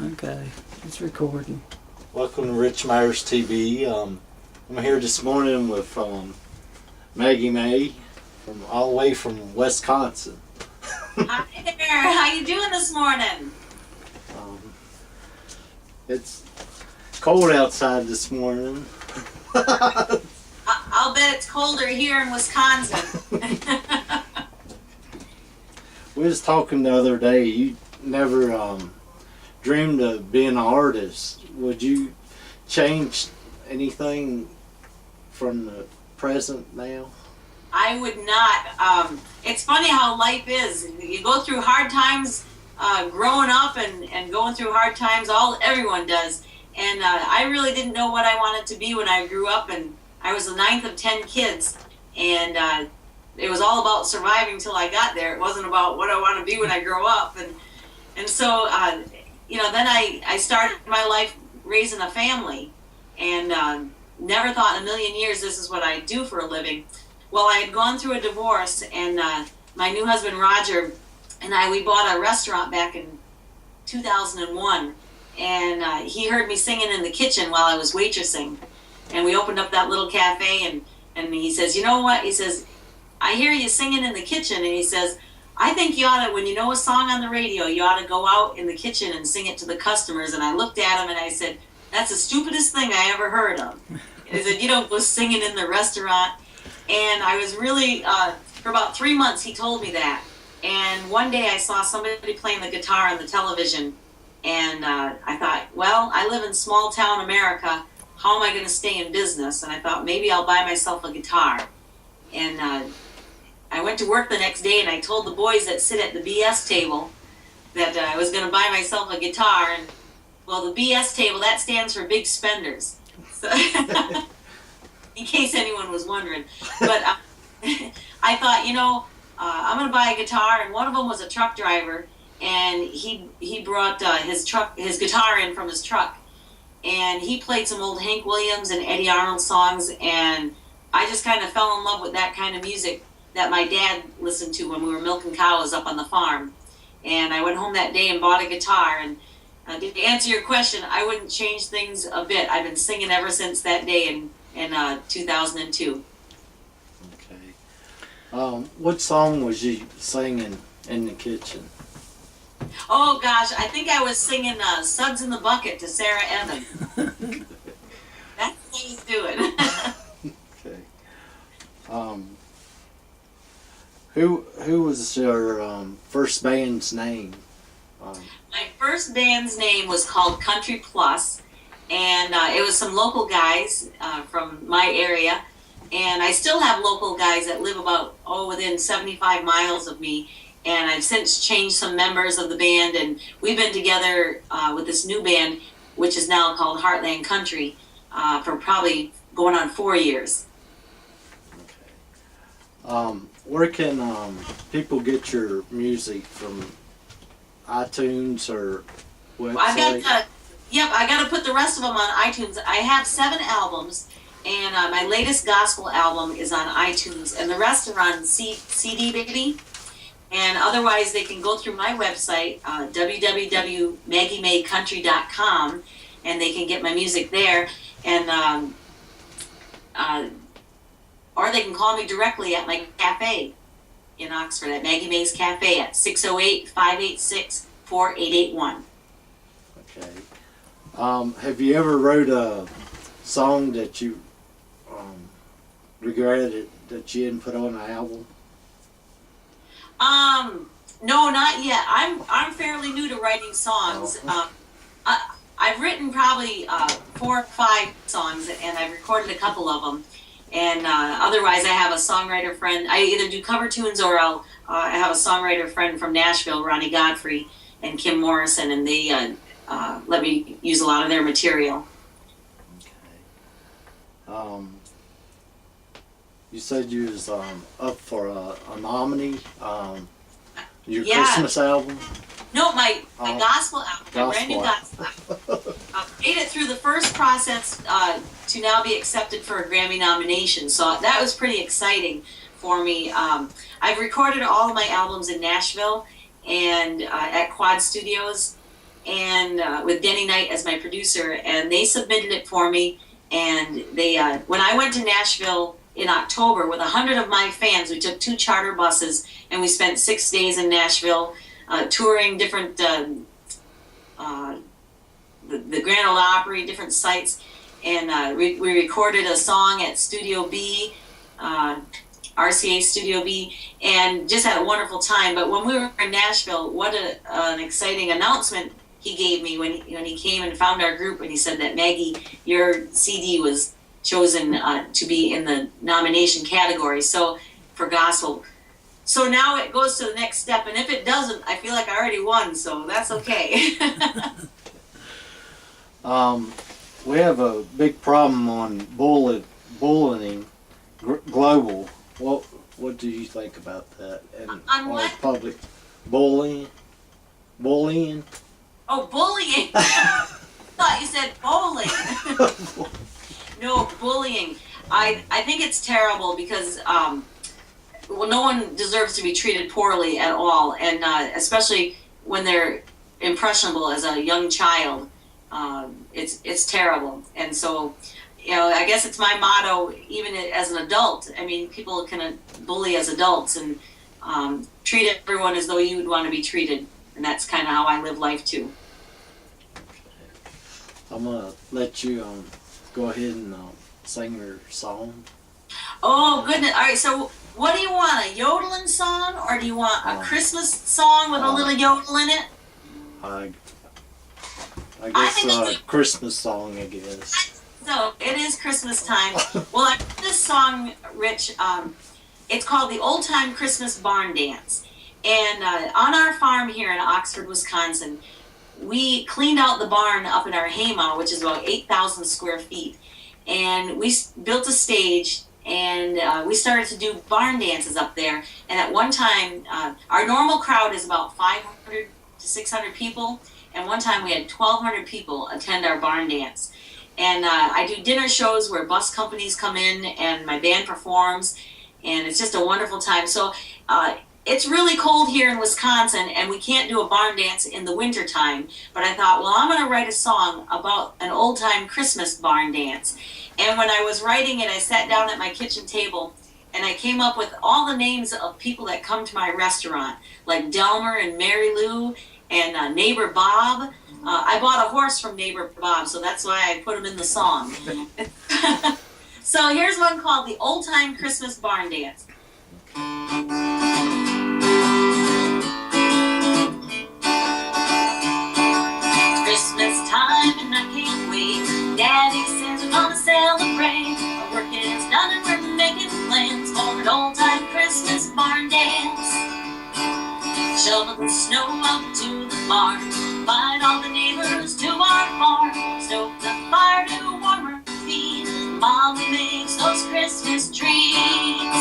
Okay, it's recording. Welcome to Rich Myers TV. I'm here this morning with Maggie Mae, from all the way from Wisconsin. Hi there. How you doing this morning? Um, it's cold outside this morning. I'll bet it's colder here in Wisconsin. We was talking the other day. You never dreamed of being an artist. Would you change anything from the present now? I would not. It's funny how life is. You go through hard times growing up and going through hard times. Everyone does. And I really didn't know what I wanted to be when I grew up. And I was the ninth of 10 kids. And it was all about surviving till I got there. It wasn't about what I want to be when I grow up. And so, then I started my life raising a family. And never thought in a million years this is what I do for a living. Well, I had gone through a divorce, and my new husband Roger and we bought a restaurant back in 2001, and he heard me singing in the kitchen while I was waitressing, and we opened up that little cafe, and he says, you know what? He says, I hear you singing in the kitchen, and he says, I think you ought to, when you know a song on the radio, you ought to go out in the kitchen and sing it to the customers. And I looked at him and I said, that's the stupidest thing I ever heard of. He said, you don't go singing in the restaurant. And I was really, for about 3 months, he told me that. And one day I saw somebody playing the guitar on the television. And I thought, well, I live in small town America. How am I going to stay in business? And I thought, maybe I'll buy myself a guitar. And I went to work the next day, and I told the boys that sit at the BS table that I was going to buy myself a guitar. And, well, the BS table, that stands for big spenders. So, in case anyone was wondering. But I thought, I'm going to buy a guitar, and one of them was a truck driver, and he brought his guitar in from his truck, and he played some old Hank Williams and Eddie Arnold songs, and I just kind of fell in love with that kind of music that my dad listened to when we were milking cows up on the farm. And I went home that day and bought a guitar, and to answer your question, I wouldn't change things a bit. I've been singing ever since that day in 2002. Okay. What song was you singing in the kitchen? Oh gosh, I think I was singing Suds in the Bucket to Sarah Evans. That's what I was doing. Okay. Who was your first band's name? My first band's name was called Country Plus, and it was some local guys from my area, and I still have local guys that live about within 75 miles of me, and I've since changed some members of the band, and we've been together with this new band, which is now called Heartland Country, for probably going on 4 years. Okay. Where can people get your music from? iTunes or website? I got to put the rest of them on iTunes. I have 7 albums, and my latest gospel album is on iTunes, and the rest are on CD, baby. And otherwise, they can go through my website, www.maggiemaycountry.com, and they can get my music there. And or they can call me directly at my cafe in Oxford, at Maggie Mae's Cafe at 608-586-4881. Okay. Have you ever wrote a song that you regretted that you didn't put on an album? No, not yet. I'm fairly new to writing songs. I've written probably 4 or 5 songs, and I've recorded a couple of them. And otherwise, I have a songwriter friend. I either do cover tunes or I have a songwriter friend from Nashville, Ronnie Godfrey and Kim Morrison, and they let me use a lot of their material. Okay. You said you was up for a nominee. Your Christmas album? No, my gospel album, my brand new gospel album. Made it through the first process to now be accepted for a Grammy nomination. So that was pretty exciting for me. I've recorded all of my albums in Nashville and at Quad Studios. and with Denny Knight as my producer, and they submitted it for me. And they, when I went to Nashville in October with 100 of my fans, we took 2 charter buses, and we spent 6 days in Nashville touring different, the Grand Ole Opry, different sites, and we recorded a song at Studio B, RCA Studio B, and just had a wonderful time. But when we were in Nashville, what an exciting announcement he gave me when he came and found our group, and he said that, Maggie, your CD was chosen to be in the nomination category, so for gospel. So now it goes to the next step, and if it doesn't, I feel like I already won, so that's okay. We have a big problem on bullying global. What do you think about that? And on what? Public bullying. Oh, bullying! I thought you said bowling. No, bullying. I think it's terrible because well, no one deserves to be treated poorly at all, and especially when they're impressionable as a young child. It's terrible, and so, you know, I guess it's my motto even as an adult. I mean, people can bully as adults, and treat everyone as though you would want to be treated, and that's kind of how I live life too. I'm gonna let you go ahead and sing your song. Oh goodness! All right, so what do you want? A yodeling song, or do you want a Christmas song with a little yodel in it? I guess a Christmas song, I guess. So it is Christmas time. Well, I wrote this song, Rich. It's called the Old Time Christmas Barn Dance. And on our farm here in Oxford, Wisconsin, we cleaned out the barn up in our haymow, which is about 8,000 square feet. And we built a stage, and we started to do barn dances up there. And at one time, our normal crowd is about 500 to 600 people. And one time we had 1,200 people attend our barn dance. And I do dinner shows where bus companies come in and my band performs, and it's just a wonderful time. So it's really cold here in Wisconsin, and we can't do a barn dance in the winter time. But I thought, well, I'm going to write a song about an old-time Christmas barn dance. And when I was writing it, I sat down at my kitchen table, and I came up with all the names of people that come to my restaurant, like Delmer and Mary Lou and Neighbor Bob. I bought a horse from Neighbor Bob, so that's why I put him in the song. So here's one called the Old Time Christmas Barn Dance. Christmas time and I can't wait. Daddy says we're gonna celebrate. Our work is done and we're making plans for an old time Christmas barn dance. Shovel the snow up to the barn, invite all the neighbors to our farm, stoke the fire to warm our feet. Mommy makes those Christmas treats.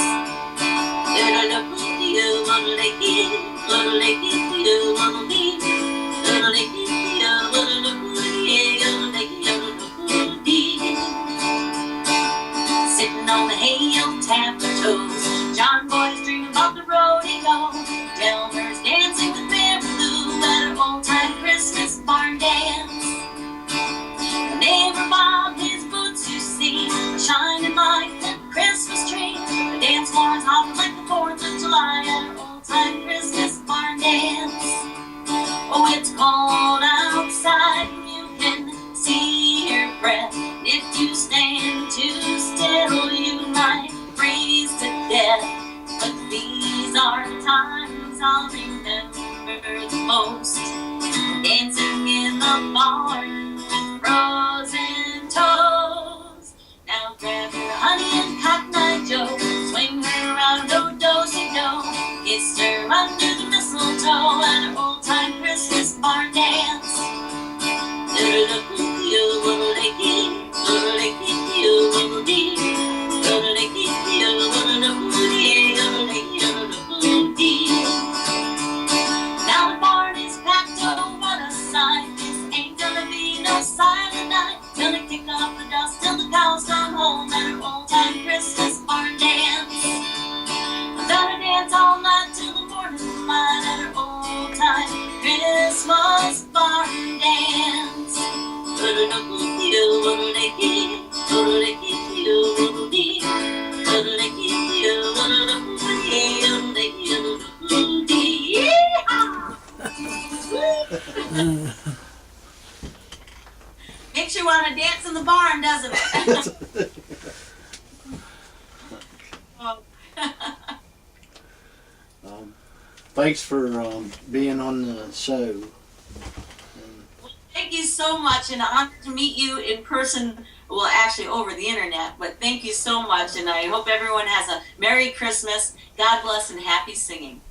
Sitting on the hay, you'll tap their toes. John boys dream about the rodeo. Delmer's dancing with Mary Lou at her old-time Christmas barn dance. Neighbor Bob, his boots you see, shining like the Christmas tree. The dance floor is hopping like the 4th of July at her old-time Christmas barn dance. Oh, it's cold outside, you can see your breath. If you stand too still, you might freeze to death. But these are the times I'll remember the most. Dancing in the barn with frozen toes. Now grab your honey and cotton eye Joe, swing her around, do-do-si-do. Kiss her under the mistletoe at her old-time Christmas barn dance. Now the barn is Makes you want to dance in the barn, doesn't it? Oh. Thanks for being on the show. Thank you so much, and I'm honored to meet you in person. Well, actually over the internet, but thank you so much, and I hope everyone has a Merry Christmas, God bless, and happy singing.